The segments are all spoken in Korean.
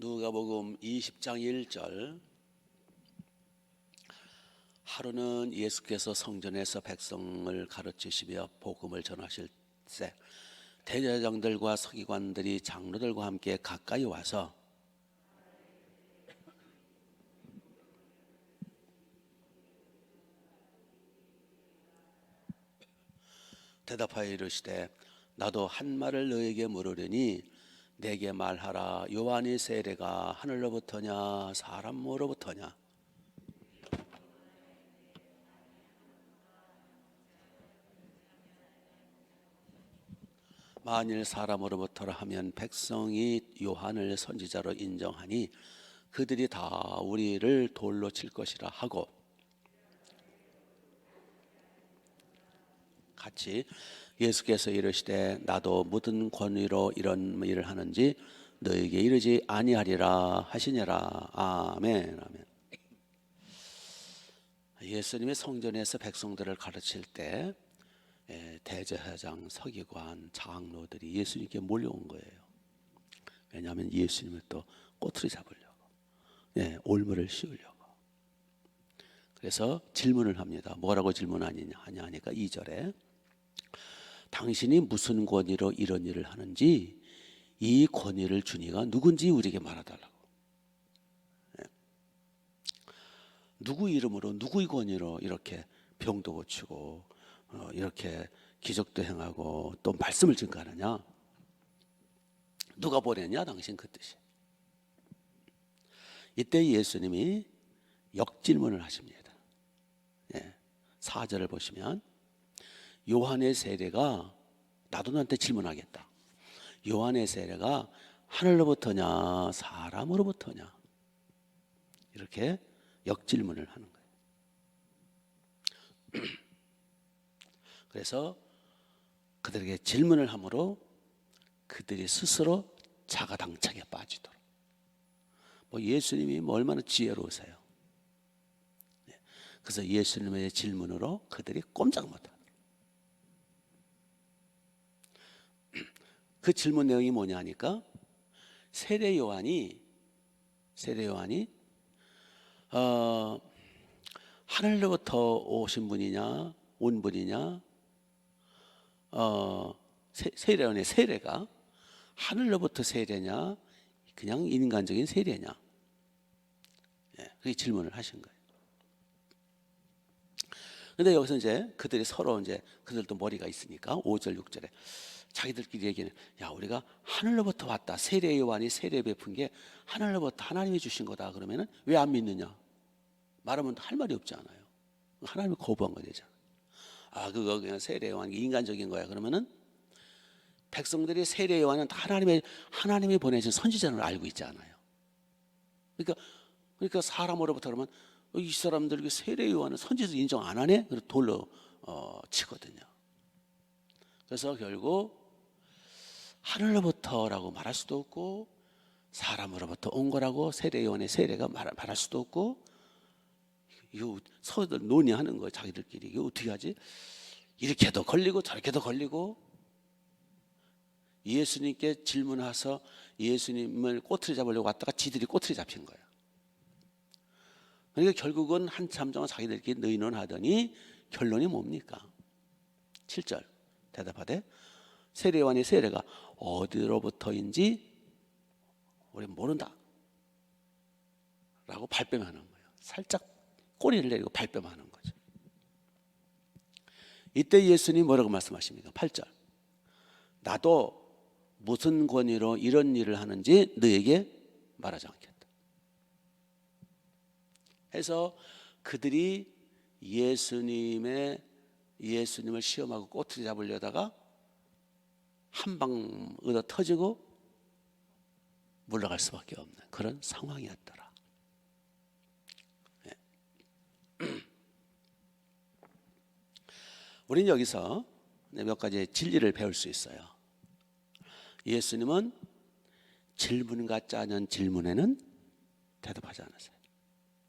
누가복음 20장 1절. 하루는 예수께서 성전에서 백성을 가르치시며 복음을 전하실 때 대제사장들과 서기관들이 장로들과 함께 가까이 와서 대답하여 이르시되 나도 한 말을 너에게 물으려니 내게 말하라. 요한의 세례가 하늘로부터냐 사람으로부터냐? 만일 사람으로부터라 하면 백성이 요한을 선지자로 인정하니 그들이 다 우리를 돌로 칠 것이라 하고, 같이 예수께서 이르시되 나도 무슨 권위로 이런 일을 하는지 너에게 이르지 아니하리라 하시니라. 아멘. 아멘. 예수님이 성전에서 백성들을 가르칠 때 대제사장, 서기관, 장로들이 예수님께 몰려온 거예요. 왜냐하면 예수님을 또 꼬투리 잡으려고, 올무를 씌우려고. 그래서 질문을 합니다. 뭐라고 질문하냐 하니까 2절에 당신이 무슨 권위로 이런 일을 하는지 이 권위를 준 이가 누군지 우리에게 말해달라고. 누구 이름으로 누구의 권위로 이렇게 병도 고치고 이렇게 기적도 행하고 또 말씀을 증거하느냐? 누가 보냈냐 당신? 그 뜻이. 이때 예수님이 역질문을 하십니다. 4절을 보시면 요한의 세례가, 나도 너한테 질문하겠다. 요한의 세례가 하늘로부터냐 사람으로부터냐? 이렇게 역질문을 하는 거예요. 그래서 그들에게 질문을 함으로 그들이 스스로 자가당착에 빠지도록. 예수님이 얼마나 지혜로우세요. 그래서 예수님의 질문으로 그들이 꼼짝 못하도록. 그 질문 내용이 뭐냐 하니까 세례 요한이 하늘로부터 오신 분이냐 온 분이냐, 세례원의 세례가 하늘로부터 세례냐 그냥 인간적인 세례냐, 그게 질문을 하신 거예요. 그런데 여기서 이제 그들이 서로 그들도 머리가 있으니까 5절 6절에 자기들끼리 얘기는, 야 우리가 하늘로부터 왔다, 세례 요한이 세례 베푼 게 하늘로부터 하나님이 주신 거다. 그러면은 왜 안 믿느냐? 말하면 할 말이 없잖아요. 하나님이 거부한 거 되잖아. 그거 그냥 세례 요한 인간적인 거야. 그러면은 백성들이 세례 요한은 하나님이 보내신 선지자를 알고 있잖아요. 그러니까 사람으로부터 그러면 이 사람들 세례 요한은 선지자 인정 안 하네? 그래서 돌로 치거든요. 그래서 결국 하늘로부터라고 말할 수도 없고 사람으로부터 온 거라고 세례 요한의 세례가 말할 수도 없고, 이거 서로들 논의하는 거예요. 자기들끼리 이거 어떻게 하지? 이렇게도 걸리고 저렇게도 걸리고. 예수님께 질문해서 예수님을 꼬투리 잡으려고 왔다가 지들이 꼬투리 잡힌 거예요. 그러니까 결국은 한참 동안 자기들끼리 의논하더니 결론이 뭡니까? 7절 대답하되 세례 요한의 세례가 어디로부터인지 우리 모른다 라고 발뺌하는 거예요. 살짝 꼬리를 내리고 발뺌하는 거죠. 이때 예수님이 뭐라고 말씀하십니까? 8절 나도 무슨 권위로 이런 일을 하는지 너에게 말하지 않겠다 해서 그들이 예수님을 시험하고 꼬투리 잡으려다가 한 방 얻어 터지고 물러갈 수밖에 없는 그런 상황이었더라. 우리는 여기서 몇 가지 진리를 배울 수 있어요. 예수님은 질문 같지 않은 질문에는 대답하지 않으세요.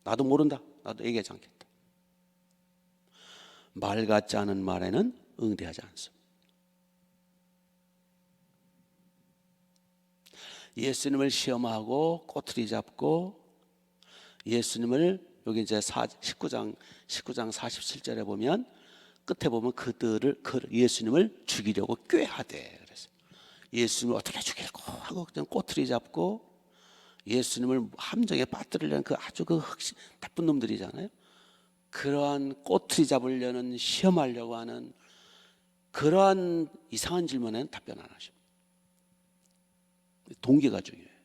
나도 모른다, 나도 얘기하지 않겠다. 말 같지 않은 말에는 응대하지 않습니다. 예수님을 시험하고 꼬투리 잡고 예수님을 여기 이제 19장 47절에 보면 끝에 보면 그들을 예수님을 죽이려고 꾀하되 그래서 예수님을 어떻게 죽일까 하고 그냥 꼬투리 잡고 예수님을 함정에 빠뜨리려는 그 아주 그 나쁜 놈들이잖아요. 그러한 꼬투리 잡으려는 시험하려고 하는 그러한 이상한 질문에는 답변 안 하십니다. 동기가 중요해요.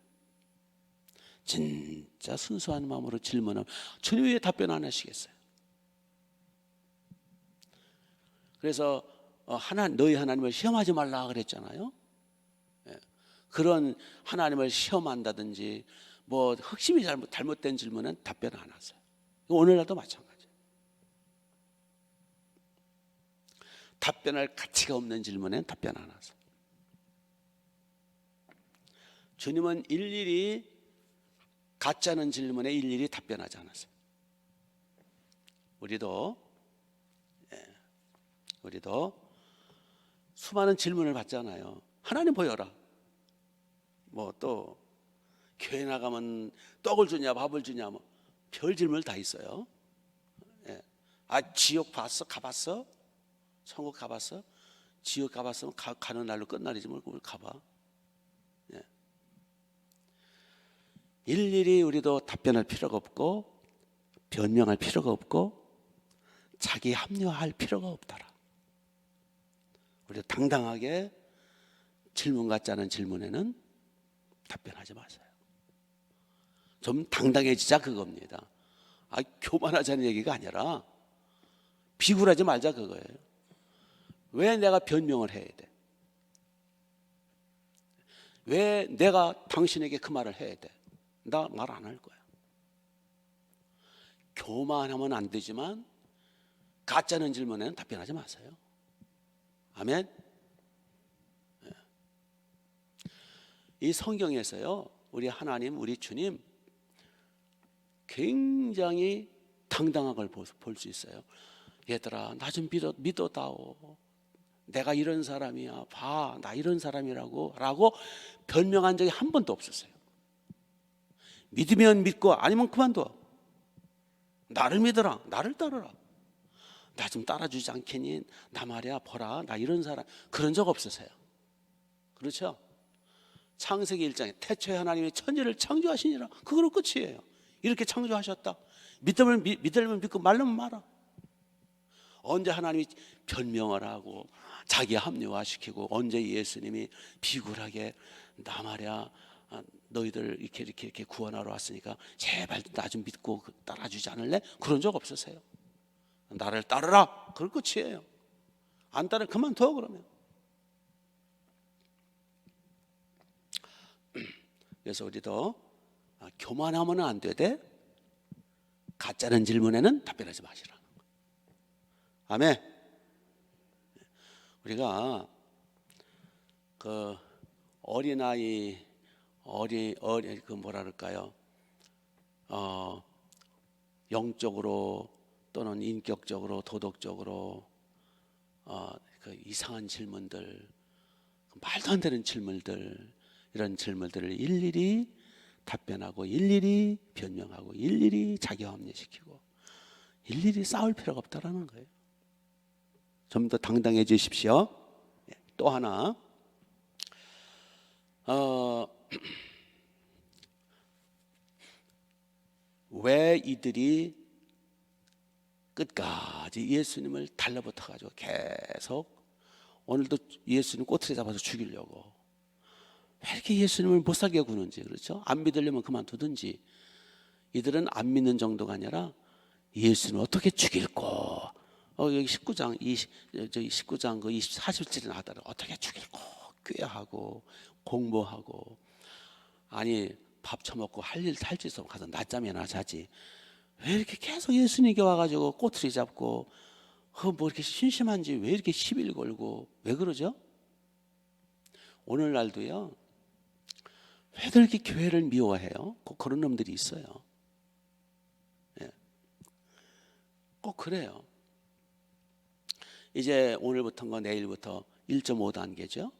진짜 순수한 마음으로 질문하면 주님 왜 답변 안 하시겠어요? 그래서 너희 하나님을 시험하지 말라 그랬잖아요. 그런 하나님을 시험한다든지 뭐核심이 잘못된 질문은 답변 안 하세요. 오늘날도 마찬가지예요. 답변할 가치가 없는 질문엔 답변 안 하세요. 주님은 일일이 가짜는 질문에 일일이 답변하지 않았어요. 우리도 수많은 질문을 받잖아요. 하나님 보여라. 뭐 또 교회 나가면 떡을 주냐 밥을 주냐 뭐 별 질문을 다 있어요. 지옥 봤어? 가봤어? 천국 가봤어? 지옥 가봤으면 가는 날로 끝날이지 뭘 가봐. 일일이 우리도 답변할 필요가 없고 변명할 필요가 없고 자기 합리화할 필요가 없더라. 우리도 당당하게 질문 같지 않은 질문에는 답변하지 마세요. 좀 당당해지자 그겁니다. 교만하자는 얘기가 아니라 비굴하지 말자 그거예요. 왜 내가 변명을 해야 돼? 왜 내가 당신에게 그 말을 해야 돼? 나 말 안 할 거야. 교만하면 안 되지만 가짜는 질문에는 답변하지 마세요. 아멘. 이 성경에서요, 우리 하나님, 우리 주님 굉장히 당당한 걸 볼 수 있어요. 얘들아, 나 좀 믿어다오. 내가 이런 사람이야. 봐, 나 이런 사람이라고 변명한 적이 한 번도 없었어요. 믿으면 믿고 아니면 그만둬. 나를 믿어라. 나를 따르라. 나 좀 따라주지 않겠니? 나 말이야 보라. 나 이런 사람. 그런 적 없으세요. 그렇죠? 창세기 1장에 태초에 하나님이 천지를 창조하시니라. 그거로 끝이에요. 이렇게 창조하셨다. 믿으면 믿고 말르면 말아. 언제 하나님이 변명을 하고 자기 합리화시키고 언제 예수님이 비굴하게 나 말이야 너희들 이렇게 구원하러 왔으니까 제발 나 좀 믿고 따라주지 않을래? 그런 적 없으세요. 나를 따르라. 그럴 끝이에요. 안 따르면 그만둬 그러면. 그래서 우리도 교만하면 안 되되 가짜는 질문에는 답변하지 마시라. 아멘. 우리가 그 어린아이 그 뭐라 그럴까요? 영적으로 또는 인격적으로 도덕적으로 그 이상한 질문들, 말도 안 되는 질문들, 이런 질문들을 일일이 답변하고 일일이 변명하고 일일이 자기 합리시키고 일일이 싸울 필요가 없다라는 거예요. 좀 더 당당해지십시오. 또 하나 왜 이들이 끝까지 예수님을 달라붙어가지고 계속 오늘도 예수님 꼬투리 잡아서 죽이려고 왜 이렇게 예수님을 못 살게 구는지, 그렇죠? 안 믿으려면 그만두든지. 이들은 안 믿는 정도가 아니라 예수님을 어떻게 죽일꼬, 여기 19장 19장 그 40절에 나왔다가 어떻게 죽일꼬 꾀하고 공모하고, 아니 밥 처먹고 할 짓 없고 가서 낮잠이나 자지 왜 이렇게 계속 예수님께 와가지고 꼬투리 잡고 뭐 이렇게 심심한지 왜 이렇게 시비를 걸고 왜 그러죠? 오늘날도요, 왜들 이렇게 교회를 미워해요? 꼭 그런 놈들이 있어요. 꼭 그래요. 이제 오늘부터인가 내일부터 1.5단계죠.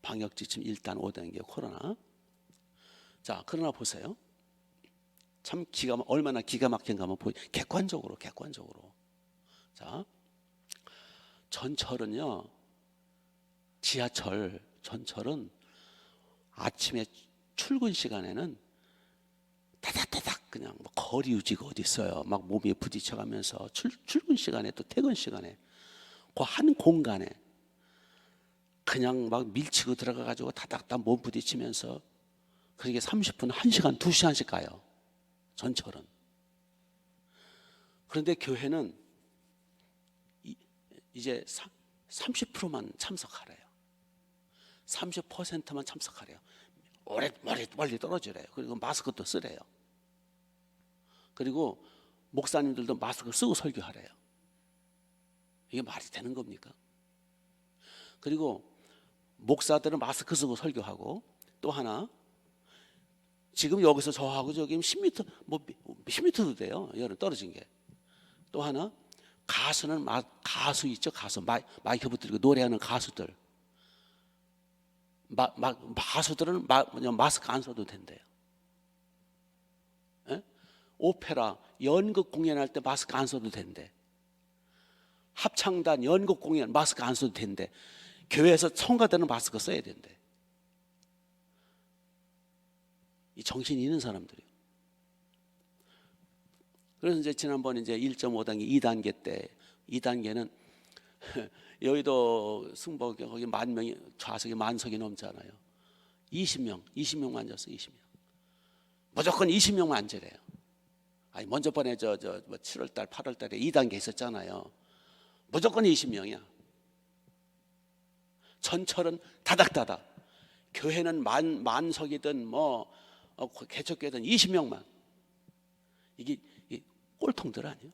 방역 지침 1단 5단계 코로나. 자, 그러나 보세요. 참 얼마나 기가 막힌가 하면 객관적으로. 자, 전철은요, 전철은 아침에 출근 시간에는 다닥다닥 그냥 뭐 거리 유지가 어디 있어요. 막 몸에 부딪혀가면서 출근 시간에 또 퇴근 시간에 그 한 공간에 그냥 막 밀치고 들어가가지고 다닥다닥 몸 부딪히면서 그렇게 30분, 1시간, 2시간씩 가요. 전철은. 그런데 교회는 이제 30%만 참석하래요. 30%만 참석하래요. 멀리 떨어지래요. 그리고 마스크도 쓰래요. 그리고 목사님들도 마스크 쓰고 설교하래요. 이게 말이 되는 겁니까? 그리고 목사들은 마스크 쓰고 설교하고, 또 하나 지금 여기서 저하고 저기 10m, 뭐 10m도 돼요. 여름 떨어진 게. 또 하나 가수는 가수 있죠. 가수 마이크 붙들고 노래하는 가수들. 가수들은 마스크 안 써도 된대요. 에? 오페라 연극 공연할 때 마스크 안 써도 된대. 합창단 연극 공연 마스크 안 써도 된대. 교회에서 성가대는 마스크 써야 된대. 이 정신이 있는 사람들이요. 그래서 이제 지난번 이제 1.5단계 2단계 때 2단계는 여의도 승복 거기 10,000명이 좌석이 10,000석이 넘잖아요. 20명만 앉았어. 20명. 무조건 20명만 앉으래요. 아니 먼저 번에 뭐 7월달 8월달에 2단계 있었잖아요. 무조건 20명이야. 전철은 다닥다닥. 교회는 만석이든 뭐 개척교회든 20명만. 이게 꼴통들 아니에요?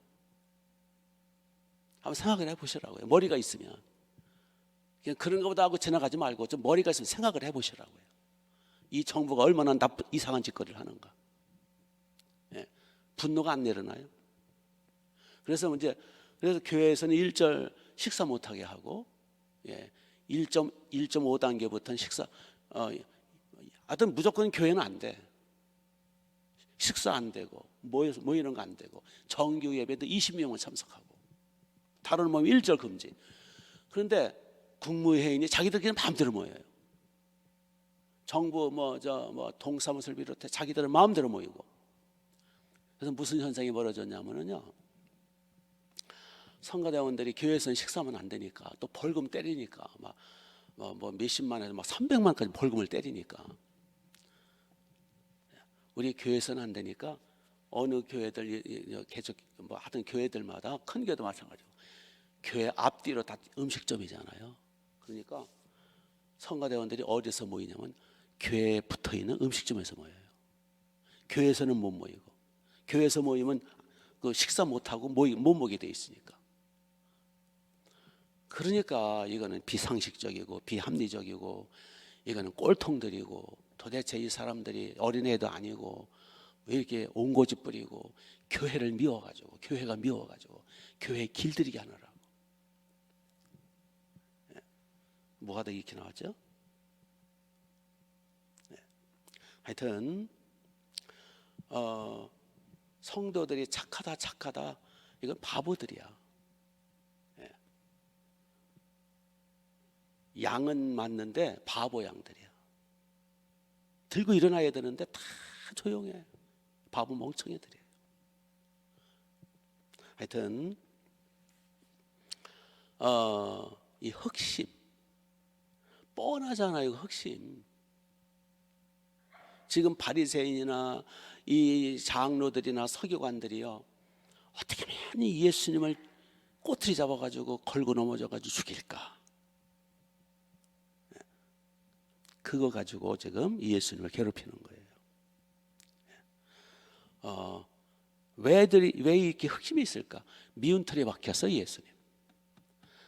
한번 생각을 해보시라고요. 머리가 있으면. 그냥 그런 것보다 하고 지나가지 말고 좀 머리가 있으면 생각을 해보시라고요. 이 정부가 얼마나 이상한 짓거리를 하는가. 예, 분노가 안 내려나요? 그래서 교회에서는 1절 식사 못하게 하고, 1.5단계부터는 식사, 하여튼 무조건 교회는 안 돼. 식사 안 되고, 모이는 거 안 되고, 정규 예배도 20명은 참석하고, 다른 모임 1절 금지. 그런데 국무회의니 자기들끼리 마음대로 모여요. 정부 동사무소를 비롯해 자기들은 마음대로 모이고. 그래서 무슨 현상이 벌어졌냐면요, 성가대원들이 교회에서는 식사하면 안 되니까 또 벌금 때리니까 뭐 몇십만에서 막 300만까지 벌금을 때리니까 우리 교회에서는 안 되니까 어느 교회들 개척 하여튼 교회들마다 큰 교회도 마찬가지고 교회 앞뒤로 다 음식점이잖아요. 그러니까 성가대원들이 어디서 모이냐면 교회에 붙어있는 음식점에서 모여요. 교회에서는 못 모이고, 교회에서 모이면 그 식사 못하고 못 모이게 돼 있으니까. 그러니까 이거는 비상식적이고 비합리적이고 이거는 꼴통들이고, 도대체 이 사람들이 어린애도 아니고 왜 이렇게 온고집 부리고 교회를 미워가지고, 교회가 미워가지고 교회 길들이게 하느라고. 뭐가 더 이렇게 나왔죠? 하여튼 성도들이 착하다 이건 바보들이야. 양은 맞는데 바보 양들이야. 들고 일어나야 되는데 다 조용해. 바보 멍청이들이에요. 하여튼 이 흑심 뻔하잖아요. 흑심. 지금 바리새인이나 이 장로들이나 서기관들이요, 어떻게 하면 이 예수님을 꼬투리 잡아가지고 걸고 넘어져가지고 죽일까? 그거 가지고 지금 이 예수님을 괴롭히는 거예요. 왜 이렇게 흑심이 있을까? 미운 털에 박혀서 예수님.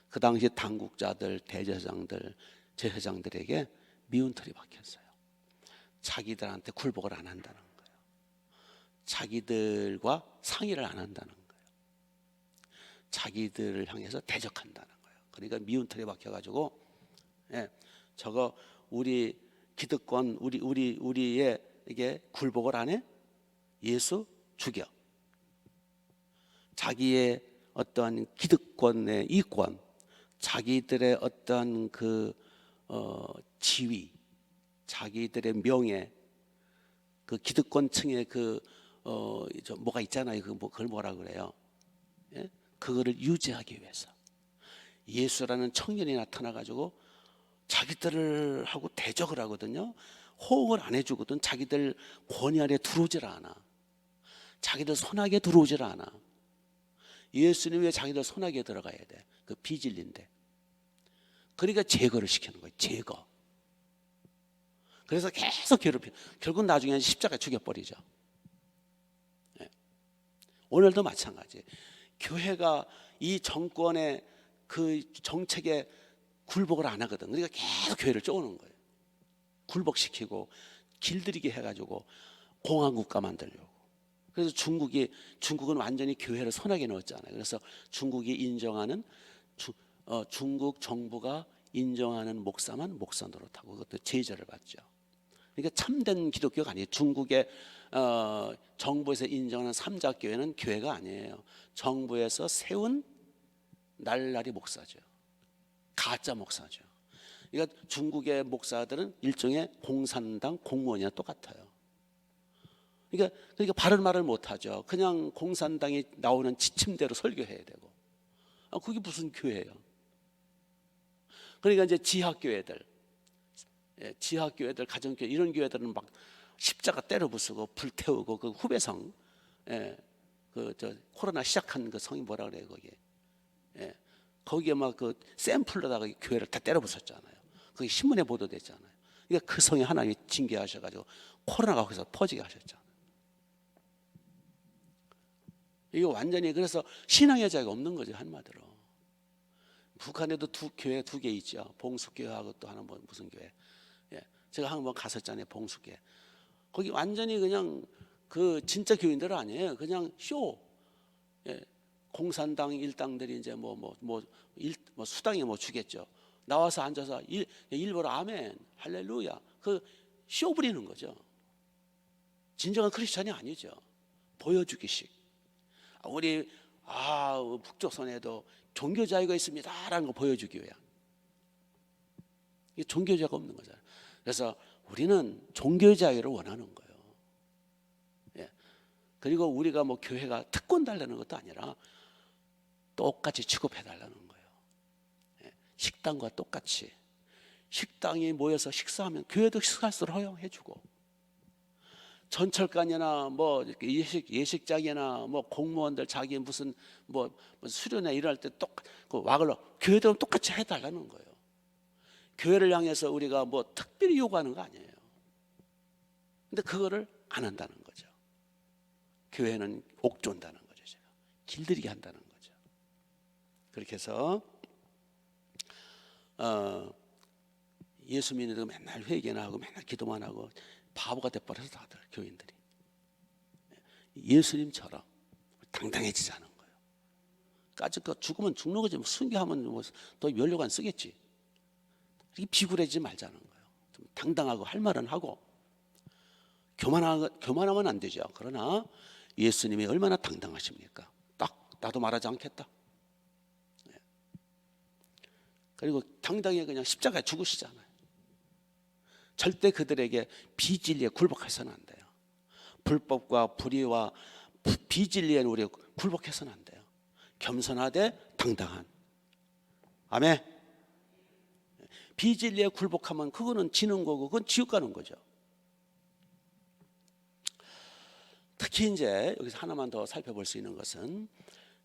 그 당시 당국자들, 대제사장들, 제사장들에게 미운 털이 박혔어요. 자기들한테 굴복을 안 한다는 거예요. 자기들과 상의를 안 한다는 거예요. 자기들을 향해서 대적한다는 거예요. 그러니까 미운 털에 박혀가지고, 저거 우리 기득권 우리의 이게 굴복을 안 해? 예수 죽여. 자기의 어떠한 기득권의 이권, 자기들의 어떠한 그 지위, 자기들의 명예, 그 기득권층의 뭐가 있잖아요. 그걸 뭐라 그래요? 예? 그거를 유지하기 위해서 예수라는 청년이 나타나가지고 자기들을 하고 대적을 하거든요. 호응을 안 해주거든. 자기들 권위 아래 들어오질 않아. 자기들 손아귀에 들어오질 않아. 예수님 왜 자기들 손아귀에 들어가야 돼? 그 비진리인데. 그러니까 제거를 시키는 거예요. 제거. 그래서 계속 괴롭혀. 결국 나중에 십자가에 죽여버리죠. 네. 오늘도 마찬가지. 교회가 이 정권의 그 정책에 굴복을 안 하거든. 그러니까 계속 교회를 쪼는 거예요. 굴복시키고 길들이게 해가지고 공화국가 만들려고. 그래서 중국은 완전히 교회를 손아귀에 넣었잖아요. 그래서 중국이 인정하는 중국 정부가 인정하는 목사만 목사 노릇하고 그것도 제재를 받죠. 그러니까 참된 기독교가 아니에요. 중국의 정부에서 인정하는 삼자교회는 교회가 아니에요. 정부에서 세운 날라리 목사죠. 가짜 목사죠. 그러니까 중국의 목사들은 일종의 공산당 공무원이랑 똑같아요. 그러니까 바른 말을 못하죠. 그냥 공산당이 나오는 지침대로 설교해야 되고. 그게 무슨 교회예요? 그러니까 이제 지하교회들, 가정교회 이런 교회들은 막 십자가 때려 부수고 불태우고 그 후배성, 코로나 시작한 그 성이 뭐라 그래요 거기? 거기에 막 그 샘플로다가 교회를 다 때려 부쉈잖아요. 그게 신문에 보도됐잖아요. 그러니까 그 성에 하나님이 징계하셔가지고 코로나가 거기서 퍼지게 하셨잖아요. 이거 완전히 그래서 신앙의 자유가 없는 거죠 한마디로. 북한에도 교회 두 개 있죠. 봉숙교회하고 또 하나 무슨 교회. 제가 한번 갔었잖아요. 봉숙교회. 거기 완전히 그냥 그 진짜 교인들 아니에요. 그냥 쇼. 공산당 일당들이 이제 수당에 주겠죠. 나와서 앉아서 일부러 아멘, 할렐루야. 그 쇼 부리는 거죠. 진정한 크리스찬이 아니죠. 보여주기식. 우리 북조선에도 종교 자유가 있습니다라는 거 보여주기 위한. 이게 종교 자유가 없는 거잖아요. 그래서 우리는 종교 자유를 원하는 거예요. 그리고 우리가 교회가 특권 달라는 것도 아니라 똑같이 취급해 달라는 거예요. 식당과 똑같이 식당이 모여서 식사하면 교회도 식사할 수 허용해주고, 전철관이나 예식장이나 공무원들 자기 무슨 수련회 일할 때 와글로 교회들은 똑같이 해달라는 거예요. 교회를 향해서 우리가 특별히 요구하는 거 아니에요. 근데 그거를 안 한다는 거죠. 교회는 옥존다는 거죠. 제가 길들이게 한다는 거죠. 그렇게 해서 예수 믿는 맨날 회개나 하고 맨날 기도만 하고 바보가 돼버려서 다들 교인들이 예수님처럼 당당해지자는 거예요. 까짓거 죽으면 죽는 거지. 순교하면 또 면류관 쓰겠지. 이렇게 비굴해지지 말자는 거예요. 좀 당당하고 할 말은 하고 교만하면 안 되죠. 그러나 예수님이 얼마나 당당하십니까? 딱 나도 말하지 않겠다. 그리고 당당히 그냥 십자가에 죽으시잖아요. 절대 그들에게 비진리에 굴복해서는 안 돼요. 불법과 불의와 비진리에 우리 굴복해서는 안 돼요. 겸손하되 당당한. 아멘. 비진리에 굴복하면 그거는 지는 거고 그건 지옥 가는 거죠. 특히 이제 여기서 하나만 더 살펴볼 수 있는 것은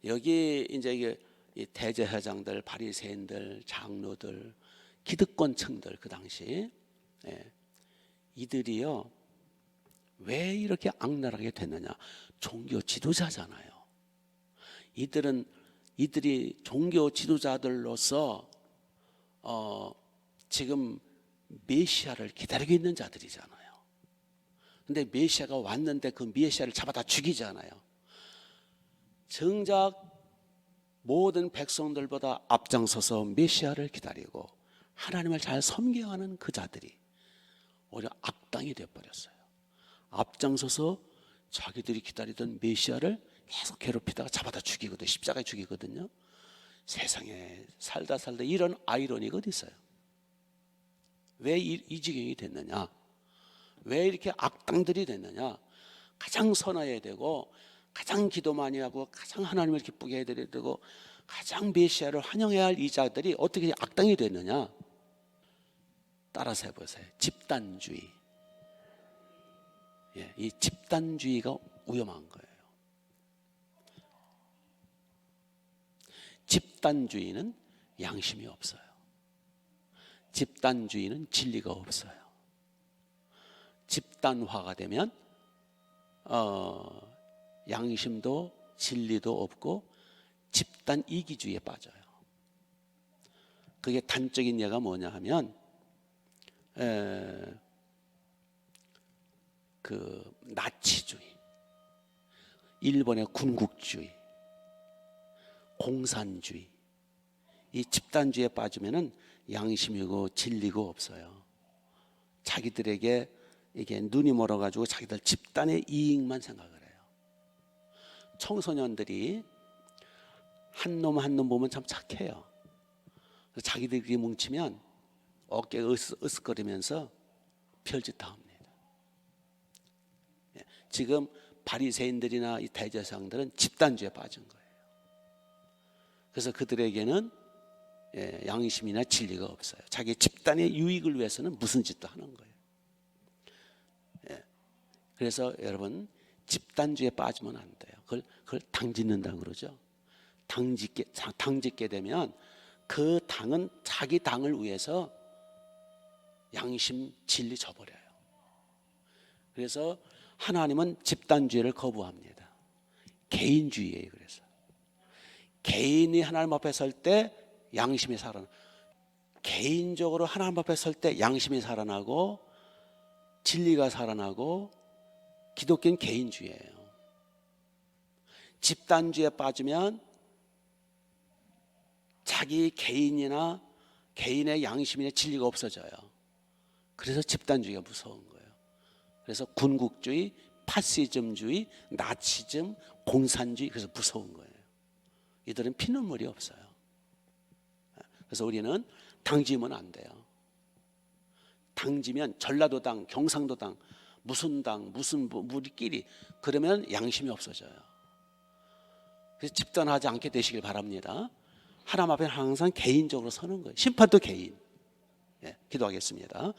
여기 이제 이게 이 대제사장들, 바리새인들, 장로들, 기득권층들 그 당시 이들이요 왜 이렇게 악랄하게 됐느냐? 종교 지도자잖아요. 이들이 종교 지도자들로서 지금 메시아를 기다리고 있는 자들이잖아요. 근데 메시아가 왔는데 그 메시아를 잡아다 죽이잖아요. 정작 모든 백성들보다 앞장서서 메시아를 기다리고 하나님을 잘 섬겨하는 그 자들이 오히려 악당이 되어버렸어요. 앞장서서 자기들이 기다리던 메시아를 계속 괴롭히다가 잡아다 죽이거든요. 십자가에 죽이거든요. 세상에 살다 이런 아이러니가 어디 있어요? 왜 이 지경이 됐느냐? 왜 이렇게 악당들이 됐느냐? 가장 선해야 되고, 가장 기도 많이 하고, 가장 하나님을 기쁘게 해드려야 되고, 가장 메시아를 환영해야 할 이 자들이 어떻게 악당이 됐느냐? 따라서 해보세요. 집단주의. 이 집단주의가 위험한 거예요. 집단주의는 양심이 없어요. 집단주의는 진리가 없어요. 집단화가 되면 양심도 진리도 없고 집단 이기주의에 빠져요. 그게 단적인 예가 뭐냐 하면 그 나치주의, 일본의 군국주의, 공산주의, 이 집단주의에 빠지면은 양심이고 진리고 없어요. 자기들에게 이게 눈이 멀어가지고 자기들 집단의 이익만 생각을 해요. 청소년들이 한 놈 한 놈 보면 참 착해요. 자기들끼리 뭉치면 어깨 으쓱거리면서 별짓 다 합니다. 지금 바리새인들이나 이 대제사장들은 집단주의에 빠진 거예요. 그래서 그들에게는 양심이나 진리가 없어요. 자기 집단의 유익을 위해서는 무슨 짓도 하는 거예요. 그래서 여러분 집단주의에 빠지면 안 돼요. 그걸 당짓는다고 그러죠. 당짓게 되면 그 당은 자기 당을 위해서 양심, 진리 저버려요. 그래서 하나님은 집단주의를 거부합니다. 개인주의예요. 그래서 개인이 하나님 앞에 설 때 양심이 살아나. 개인적으로 하나님 앞에 설 때 양심이 살아나고 진리가 살아나고 기독교는 개인주의예요. 집단주의에 빠지면 자기 개인이나 개인의 양심이나 진리가 없어져요. 그래서 집단주의가 무서운 거예요. 그래서 군국주의, 파시즘주의, 나치즘, 공산주의, 그래서 무서운 거예요. 이들은 피눈물이 없어요. 그래서 우리는 당지면 안 돼요. 당지면 전라도당, 경상도당, 무슨 당, 무슨 우리끼리 그러면 양심이 없어져요. 그래서 집단하지 않게 되시길 바랍니다. 하나님 앞에 항상 개인적으로 서는 거예요. 심판도 개인. 기도하겠습니다.